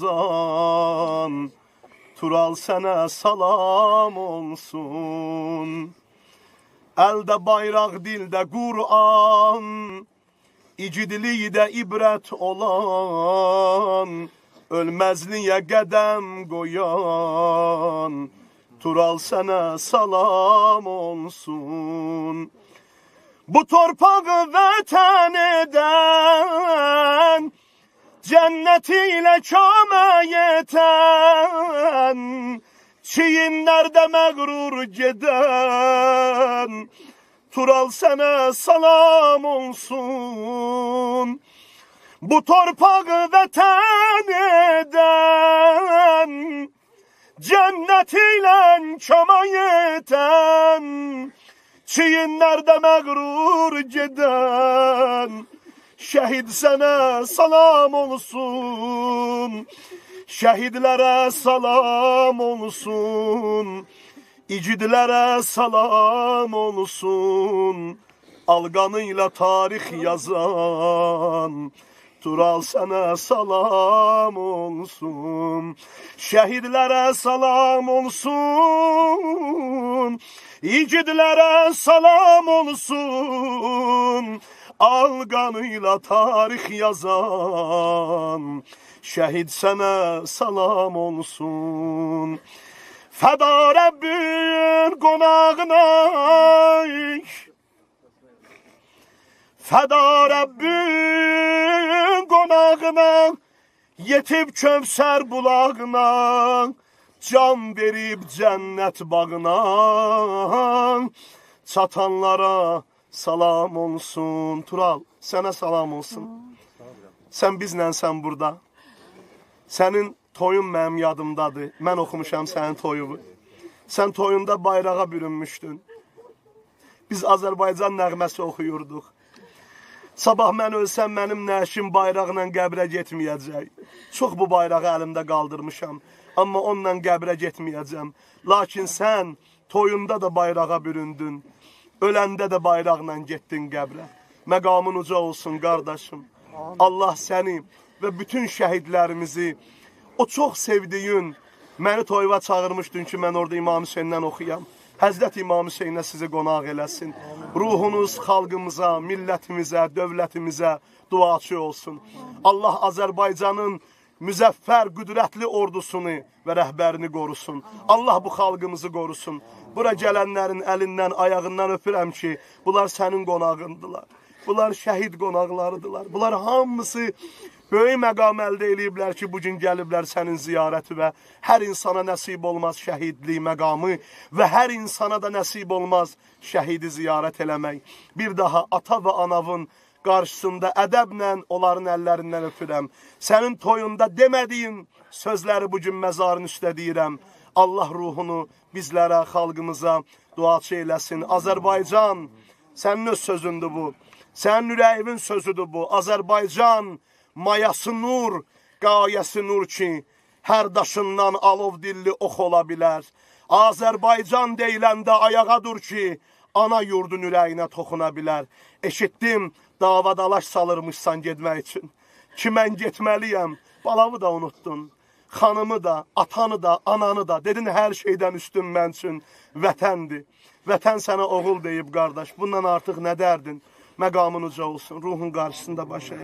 yazan, Tural sənə salam olsun. Əldə bayraq, dildə Qur'an, İgidlikdə ibrət olan, ölməzliyə qədəm qoyan, Tural sənə salam olsun. Bu torpağı vətən edən, cənnəti ilə kamə yetən, çiyinlərdə məğrur gedən, Tural sənə salam olsun. Bu torpağı vətən edən, cənnəti ilə kamə yetən, çiyinlərdə məğrur gedən, şəhid sənə salam olsun. Şəhidlərə salam olsun. İgidlərə salam olsun. Alqanıyla tarix yazan, Tural sənə salam olsun. Şəhidlərə salam olsun. İgidlərə salam olsun. Alqanıyla tarix yazan, şəhid sənə salam olsun. Fəda Rəbbin qonağına, Fəda Rəbbin qonağına, yetib Kövsər bulağına, can verib cənnət bağına, çatanlara salam olsun. Tural, sənə salam olsun. Sən bizlənsən burada. Sənin toyun mənim yadımdadır. Mən oxumuşam sənin toyunu. Sən toyunda bayrağa bürünmüşdün. Biz Azərbaycan nəğməsi oxuyurduq. Sabah mən ölsəm, mənim nəşim bayraqla qəbrə getməyəcək. Çox bu bayrağı əlimdə qaldırmışam. Amma onunla qəbrə getməyəcəm. Lakin sən toyunda da bayrağa büründün. Öləndə də bayraqla getdin qəbrə. Məqamın uca olsun, qardaşım. Allah səni və bütün şəhidlərimizi, o çox sevdiyin, məni toyva çağırmışdın ki, mən orada İmam Hüseyndən oxuyam. Həzrət İmam Hüseynə sizi qonaq eləsin. Ruhunuz xalqımıza, millətimizə, dövlətimizə duaçı olsun. Allah Azərbaycanın müzəffər, qüdrətli ordusunu və rəhbərini qorusun. Allah bu xalqımızı qorusun. Bura gələnlərin əlindən, ayağından öpürəm ki, bunlar sənin qonağındılar. Bunlar şəhid qonaqlarıdırlar. Bunlar hamısı böyük məqam əldə eləyiblər ki, bugün gəliblər sənin ziyarəti və hər insana nəsib olmaz şəhidlik məqamı və hər insana da nəsib olmaz şəhidi ziyarət eləmək. Bir daha ata və anavın qarşısında ədəblə onların əllərindən öpürəm. Sənin toyunda demədiyin sözləri bugün məzarın üstə deyirəm. Allah ruhunu bizlərə, xalqımıza duaçı eləsin. Azərbaycan, sənin öz sözündür bu. Sənin ürəyimin sözüdür bu. Azərbaycan, mayası nur, qayəsi nur ki, hər daşından alov dilli ox ola bilər. Azərbaycan deyiləndə ayağa dur ki, ana yurdun ürəyinə toxuna bilər. Eşitdim, davadalaş salırmışsan getmək üçün. Ki, mən getməliyəm, balamı da unuttun. Xanımı da, atanı da, ananı da, dedin hər şeydən üstün mən üçün vətəndir. Vətən sənə oğul deyib, qardaş. Bundan artıq nə dərdin? Məqamın uca olsun, ruhun qarşısında başa.